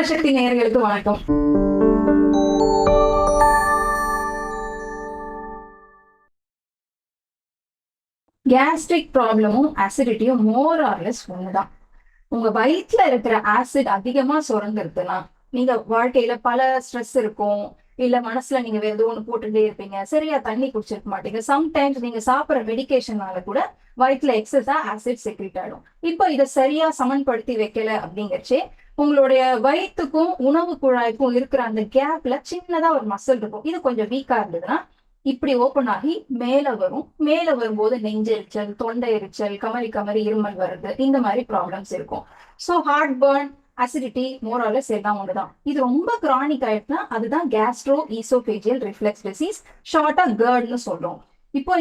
பூர்ணசக்தி நேயர்களுக்கு வணக்கம். கேஸ்ட்ரிக் ப்ராப்ளமும் அசிடிட்டியும் மோர் ஆர் லெஸ் ஒண்ணுதான். உங்க வயிற்றுல இருக்கிற ஆசிட் அதிகமா சுரந்துருக்குன்னா, நீங்க வாழ்க்கையில பல ஸ்ட்ரெஸ் இருக்கும், இல்ல மனசுல நீங்க வேற ஏதோ ஒண்ணு போட்டுட்டே இருப்பீங்க, சரியா தண்ணி குடிச்சிருக்க மாட்டீங்க. சம்டைம்ஸ் நீங்க சாப்பிட்ற மெடிகேஷனால கூட வயிற்றுல எக்ஸஸா ஆசிட் செக்ரீட் ஆயிடும். இப்போ இதை சரியா சமன்படுத்தி வைக்கல அப்படிங்கறச்சே உங்களுடைய வயிற்றுக்கும் உணவு குழாய்க்கும் இருக்கிற அந்த கேப்ல சின்னதா ஒரு மசில் இருக்கும். இது கொஞ்சம் வீக்கா இருந்ததுன்னா இப்படி ஓப்பன் ஆகி மேல வரும். மேல வரும்போது நெஞ்செரிச்சல், தொண்டை எரிச்சல், கமரி கமரி இருமல் வருது, இந்த மாதிரி ப்ராப்ளம்ஸ் இருக்கும். ஸோ ஹார்ட் பர்ன், அசிடிட்டி மோராலஸ் எல்லாம் ஒண்ணுதான். இது ரொம்ப கிரானிக் ஆயிடுச்சுன்னா அதுதான் கேஸ்ட்ரோ ஈசோபேஜியல் ரிஃப்ளெக்ஸ் டிசீஸ், ஷார்ட்டா GERD சொல்றோம். இப்போ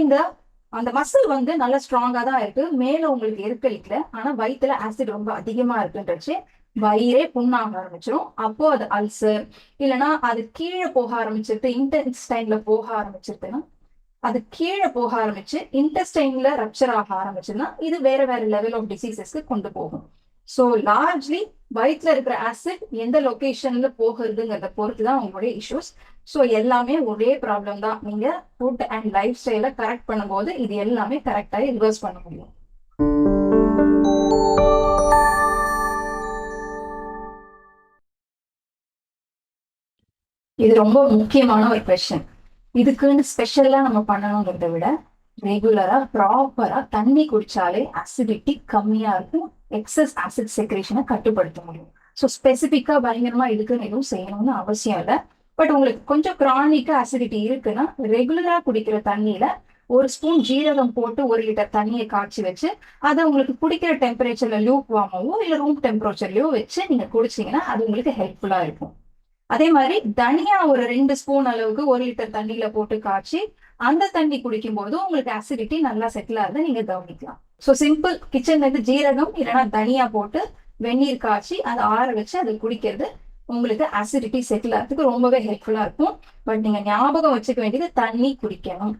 அந்த மசில் நல்ல ஸ்ட்ராங்கா தான் இருக்கு, மேல உங்களுக்கு இருக்கல, ஆனா வயிற்றுல ஆசிட் ரொம்ப அதிகமா இருக்குன்றச்சு வயிறே புண்ணாக ஆரம்பிச்சிடும். அப்போ அது அல்சர், இல்லைன்னா அது கீழே போக ஆரம்பிச்சிருது, இன்டெஸ்டைன்ல போக ஆரம்பிச்சிருதுன்னா, அது கீழே போக ஆரம்பிச்சு இன்டெஸ்டைன்ல ரப்சர் ஆக ஆரம்பிச்சுன்னா இது வேற வேற லெவல் ஆஃப் டிசீசஸ்க்கு கொண்டு போகும். ஸோ லார்ஜ்லி வயிற்றுல இருக்கிற ஆசிட் எந்த லொகேஷன்ல போகிறதுங்கிறத பொறுத்துதான் உங்களுடைய இஷ்யூஸ். ஸோ எல்லாமே ஒரே ப்ராப்ளம் தான். நீங்க ஃபுட் அண்ட் லைஃப் ஸ்டைலை கரெக்ட் பண்ணும்போது இது எல்லாமே கரெக்டாக ரிவர்ஸ் பண்ண முடியும். இது ரொம்ப முக்கியமான ஒரு கொஸ்டின். இதுக்குன்னு ஸ்பெஷலா நம்ம பண்ணணுங்கிறத விட ரெகுலரா ப்ராப்பரா தண்ணி குடிச்சாலே அசிடிட்டி கம்மியா இருக்கும், எக்ஸஸ் ஆசிட் செக்ரேஷனை கட்டுப்படுத்த முடியும். ஸோ ஸ்பெசிபிக்கா பயங்கரமா இதுக்குன்னு எதுவும் செய்யணும்னு அவசியம் இல்லை. பட் உங்களுக்கு கொஞ்சம் கிரானிக்கா அசிடிட்டி இருக்குன்னா ரெகுலரா குடிக்கிற தண்ணியில 1 ஸ்பூன் ஜீரகம் போட்டு 1 லிட்டர் தண்ணியை காய்ச்சி வச்சு அதை உங்களுக்கு குடிக்கிற டெம்பரேச்சர்ல லூப் வார்மாவோ இல்ல ரூம் டெம்பரேச்சர்லயோ வச்சு நீங்க குடிச்சீங்கன்னா அது உங்களுக்கு ஹெல்ப்ஃபுல்லா இருக்கும். அதே மாதிரி தனியா ஒரு 2 ஸ்பூன் அளவுக்கு 1 லிட்டர் தண்ணியில போட்டு காய்ச்சி அந்த தண்ணி குடிக்கும் போது உங்களுக்கு அசிடிட்டி நல்லா செட்டில் ஆகுது நீங்க கவனிக்கலாம். ஸோ சிம்பிள், கிச்சன்ல இருந்து ஜீரகம் இல்லைன்னா தனியா போட்டு வெந்நீர் காய்ச்சி அதை ஆற வச்சு அதை குடிக்கிறது உங்களுக்கு அசிடிட்டி செட்டில் ஆகிறதுக்கு ரொம்பவே ஹெல்ப்ஃபுல்லா இருக்கும். பட் நீங்க ஞாபகம் வச்சுக்க வேண்டியது தண்ணி குடிக்கணும்.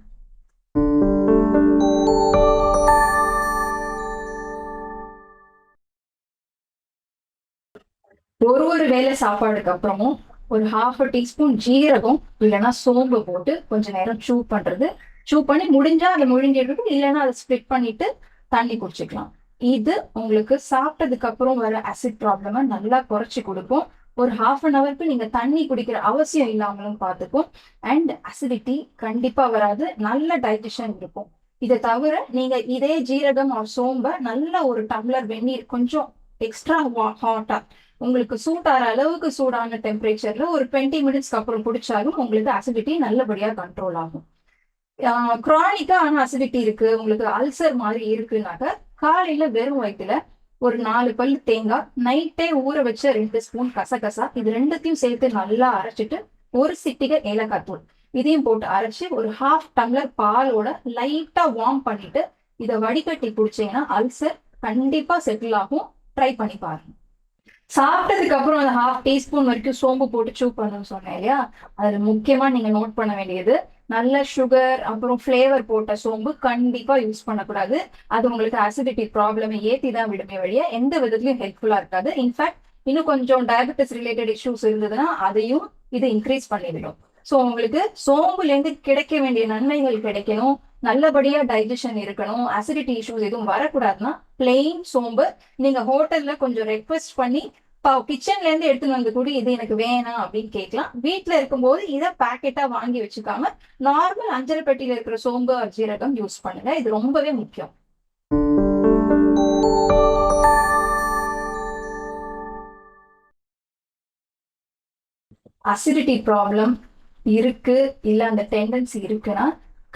ஒரு வேளை சாப்பாடுக்கு அப்புறமும் ஒரு 1/2 டீஸ்பூன் ஜீரகம் இல்லைன்னா சோம்பு போட்டு கொஞ்ச நேரம் சூ பண்றது, சூ பண்ணி முடிஞ்சா அதை முழுங்கிடுறது, இல்லைன்னா அதை ஸ்ப்ளிட் பண்ணிட்டு தண்ணி குடிச்சுக்கலாம். இது உங்களுக்கு சாப்பிட்டதுக்கு அப்புறம் வர ஆசிட் ப்ராப்ளம நல்லா குறைச்சி கொடுக்கும். ஒரு 1/2 ஹவருக்கு நீங்க தண்ணி குடிக்கிற அவசியம் இல்லாமலும் பார்த்துக்கும். அண்ட் அசிடிட்டி கண்டிப்பா வராது, நல்ல டைஜஷன் இருக்கும். இதை தவிர நீங்க இதே ஜீரகம் ஒரு சோம்ப நல்ல ஒரு டம்ளர் வெந்நீர் கொஞ்சம் எக்ஸ்ட்ரா ஹாட்டா உங்களுக்கு சூட் ஆகிற அளவுக்கு சூடான டெம்பரேச்சர்ல ஒரு 20 மினிட்ஸ்க்கு அப்புறம் குடிச்சாலும் உங்களுக்கு அசிடிட்டி நல்லபடியா கண்ட்ரோல் ஆகும். கிரானிக்கா ஆனா அசிடிட்டி இருக்கு, உங்களுக்கு அல்சர் மாதிரி இருக்குனாக்க காலையில வெறும் வயிற்றுல ஒரு 4 பல்லு தேங்காய், நைட்டே ஊற வச்ச 2 ஸ்பூன் கசகசா, இது ரெண்டுத்தையும் சேர்த்து நல்லா அரைச்சிட்டு ஒரு சிட்டிகை ஏலக்காய் தூள் இதையும் போட்டு அரைச்சு ஒரு 1/2 டம்ளர் பாலோட லைட்டா வார்ம் பண்ணிட்டு இதை வடிகட்டி குடிச்சீங்கன்னா அல்சர் கண்டிப்பா செட்டில் ஆகும். ட்ரை பண்ணி பாருங்க. சாப்பிட்டதுக்கு அப்புறம் அந்த 1/2 டீஸ்பூன் வரைக்கும் சோம்பு போட்டு சூ பண்ணணும்னு சொன்னேன் இல்லையா, அதுல முக்கியமா நீங்க நோட் பண்ண வேண்டியது நல்ல சுகர் அப்புறம் ஃபிளேவர் போட்ட சோம்பு கண்டிப்பா யூஸ் பண்ணக்கூடாது. அது உங்களுக்கு அசிடிட்டி ப்ராப்ளமை ஏத்தி தான் விடுமே வழிய எந்த விதத்துலயும் ஹெல்ப்ஃபுல்லா இருக்காது. இன்ஃபேக்ட் இன்னும் கொஞ்சம் டயபெட்டிஸ் ரிலேட்டட் இஷ்யூஸ் இருந்ததுன்னா அதையும் இது இன்க்ரீஸ் பண்ணிவிடும். ஸோ உங்களுக்கு சோம்புல இருந்து கிடைக்க வேண்டிய நன்மைகள் கிடைக்கணும், நல்லபடியா டைஜஷன் இருக்கணும், அசிடிட்டி இஷ்யூஸ் எதுவும் வரக்கூடாதுன்னா பிளெயின் சோம்பு நீங்க ஹோட்டல்ல கொஞ்சம் ரெக்வெஸ்ட் பண்ணி கிச்சன்ல இருந்து எடுத்துன்னு வந்து கூட இது எனக்கு வேணாம் அப்படின்னு கேட்கலாம். வீட்டுல இருக்கும்போது இதை பேக்கெட்டா வாங்கி வச்சுக்காம நார்மல் அஞ்சரை பெட்டியில இருக்கிற சோம்பு ஜீரகம் யூஸ் பண்ணுங்க. இது ரொம்பவே முக்கியம். அசிடிட்டி ப்ராப்ளம் இருக்கு இல்ல அந்த டெண்டன்சி இருக்குன்னா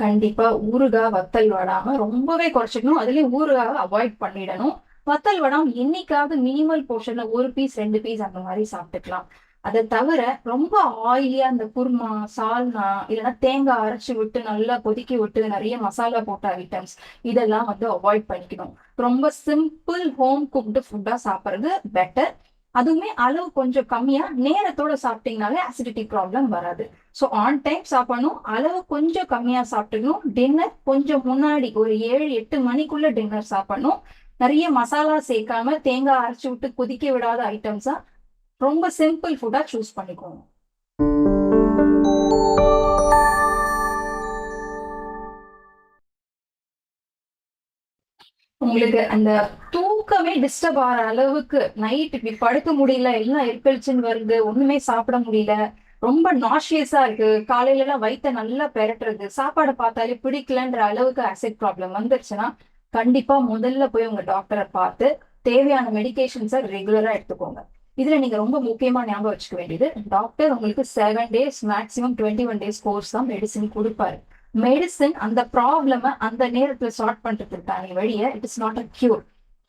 கண்டிப்பா ஊறுகாய் வத்தல் வடாம ரொம்பவே குறைச்சிக்கணும். அதுலயும் ஊறுகாவை அவாய்ட் பண்ணிடணும். வத்தல் வடாம என்னைக்காவது மினிமல் போர்ஷன்ல 1 பீஸ் 2 பீஸ் அந்த மாதிரி சாப்பிட்டுக்கலாம். அதை தவிர ரொம்ப ஆயிலியா இந்த குருமா, சால்னா இல்லைன்னா தேங்காய் அரைச்சி விட்டு நல்லா கொதிக்க விட்டு நிறைய மசாலா போட்ட ஐட்டம்ஸ் இதெல்லாம் அவாய்ட் பண்ணிக்கணும். ரொம்ப சிம்பிள் ஹோம் குக்டு ஃபுட்டா சாப்பிட்றது பெட்டர். அதுவுமே அளவு கொஞ்சம் கம்மியா நேரத்தோட சாப்பிட்டீங்கனாலே அசிடிட்டி ப்ராப்ளம் வராது. ஸோ ஆன் டைம் சாப்பிடணும், அளவு கொஞ்சம் கம்மியா சாப்பிட்டுக்கணும். டின்னர் கொஞ்சம் முன்னாடி ஒரு 7-8 மணிக்குள்ள டின்னர் சாப்பிடணும். நிறைய மசாலா சேர்க்காம தேங்காய் அரைச்சி விட்டு கொதிக்க விடாத ஐட்டம்ஸா ரொம்ப சிம்பிள் ஃபுட்டா சூஸ் பண்ணிக்கோங்க. உங்களுக்கு அந்த தூக்கமே டிஸ்டர்ப் ஆகிற அளவுக்கு நைட் இப்படி படுக்க முடியல, எல்லாம் எரிச்சல் வருது, ஒண்ணுமே சாப்பிட முடியல, ரொம்ப நாஷியஸா இருக்கு, காலையில எல்லாம் வயித்தை நல்லா பெரட்டுறது, சாப்பாடை பார்த்தாலே பிடிக்கலன்ற அளவுக்கு ஆசிட் ப்ராப்ளம் வந்துருச்சுன்னா கண்டிப்பா முதல்ல போய் உங்க டாக்டரை பார்த்து தேவையான மெடிகேஷன்ஸை ரெகுலரா எடுத்துக்கோங்க. இதுல நீங்க ரொம்ப முக்கியமா ஞாபகம் வச்சுக்க வேண்டியது, டாக்டர் உங்களுக்கு 7 days மேக்ஸிமம் 21 days கோர்ஸ் தான் மெடிசின் கொடுப்பாரு. மெடிசின் அந்த ப்ராப்ளம அந்த நேரத்துல சால்வ் பண்றதுக்கான வழிய it is not a cure.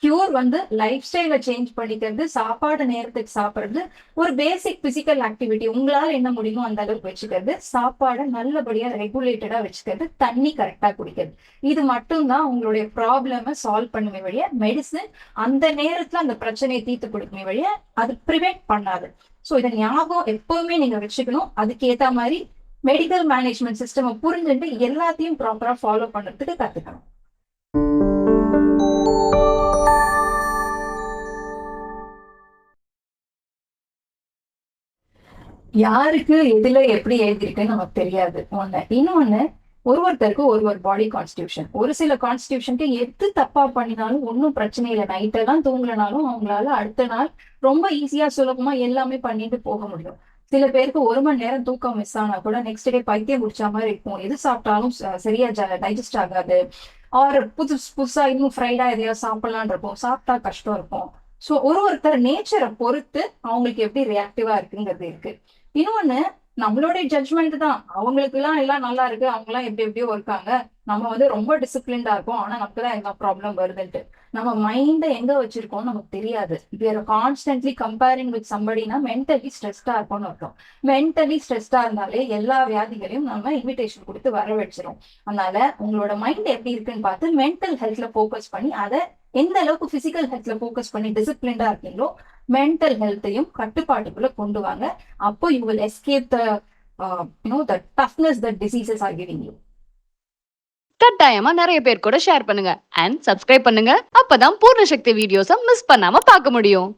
Cure வந்து லைஃப் ஸ்டைல சேஞ்ச் பண்ணிக்கிறது, சாப்பாடு நேரத்துக்கு சாப்பிடுறது, ஒரு பேசிக் பிசிக்கல் ஆக்டிவிட்டி உங்களால என்ன முடியுமோ அந்த அளவுக்கு வச்சுக்கிறது, சாப்பாடை நல்லபடியா ரெகுலேட்டடா வச்சுக்கிறது, தண்ணி கரெக்டா குடிக்கிறது. இது மட்டும்தான் உங்களுடைய ப்ராப்ளம சால்வ் பண்ணுமே வழிய மெடிசின் அந்த நேரத்துல அந்த பிரச்சனையை தீர்த்து கொடுக்குமே வழிய அது ப்ரிவென்ட் பண்ணாது. ஸோ இதை ஞாபகம் எப்பவுமே நீங்க வச்சுக்கணும். அதுக்கு ஏத்த மாதிரி மெடிக்கல் மேனேஜ்மெண்ட் சிஸ்டம் புரிஞ்சுட்டு எல்லாத்தையும் ப்ராப்பரா ஃபாலோ பண்றதுக்கு கத்துக்கணும். யாருக்கு எதுல எப்படி எழுதிருக்குன்னு நமக்கு தெரியாது ஒண்ணு. இன்னொன்னு, ஒருத்தருக்கு ஒரு பாடி கான்ஸ்டியூஷன். ஒரு சில கான்ஸ்டியூஷனுக்கு எது தப்பா பண்ணினாலும் ஒன்னும் பிரச்சனை இல்லை, நைட் எல்லாம் தூங்கலனாலும் அவங்களால அடுத்த நாள் ரொம்ப ஈஸியா சுலபமா எல்லாமே பண்ணிட்டு போக முடியும். சில பேருக்கு 1 மணி நேரம் தூக்கம் மிஸ் ஆனா கூட நெக்ஸ்ட் டே பைத்தியம் முடிச்ச மாதிரி இருக்கும், எது சாப்பிட்டாலும் சரியா டைஜஸ்ட் ஆகாது, ஆர் புதுசா இன்னும் ஃப்ரைடா எதையாவது சாப்பிடலான் இருக்கும், சாப்பிட்டா கஷ்டம் இருக்கும். ஸோ ஒருத்தர் நேச்சரை பொறுத்து அவங்களுக்கு எப்படி ரியாக்டிவா இருக்குங்கிறது இருக்கு. இன்னொன்னு, நம்மளுடைய ஜட்ஜ்மெண்ட் தான். அவங்களுக்கு எல்லாம் நல்லா இருக்கு, அவங்க எல்லாம் எப்படி எப்படியோ இருக்காங்க, நம்ம வந்து ரொம்ப டிசிப்ளின்டா இருக்கும், ஆனா நமக்கு தான் என்ன ப்ராப்ளம் வருதுன்ட்டு நம்ம மைண்ட எங்க வச்சிருக்கோம் நமக்கு தெரியாது. கான்ஸ்டன்ட்லி கம்பேரிங் வித் சம்படினா மென்டலி ஸ்ட்ரெஸ்டா இருக்கும்னு அர்த்தம். மென்டலி ஸ்ட்ரெஸ்டா இருந்தாலே எல்லா வியாதிகளையும் நம்ம இன்விடேஷன் கொடுத்து வர வச்சிரும். அதனால உங்களோட மைண்ட் எப்படி இருக்குன்னு பார்த்து மென்டல் ஹெல்த்ல போக்கஸ் பண்ணி அதை எந்த அளவுக்கு பிசிக்கல் ஹெல்த்ல போக்கஸ் பண்ணி டிசிப்ளின்டா இருக்கீங்களோ மென்டல் ஹெல்த்தையும் கட்டுப்பாட்டுக்குள்ள கொண்டு வாங்க. அப்போ you will escape the toughness that diseases are giving you. கட்டாயமா நிறைய பேர் கூட ஷேர் பண்ணுங்க அண்ட் சப்ஸ்கிரைப் பண்ணுங்க. அப்பதான் பூர்ணசக்தி வீடியோஸை மிஸ் பண்ணாம பார்க்க முடியும்.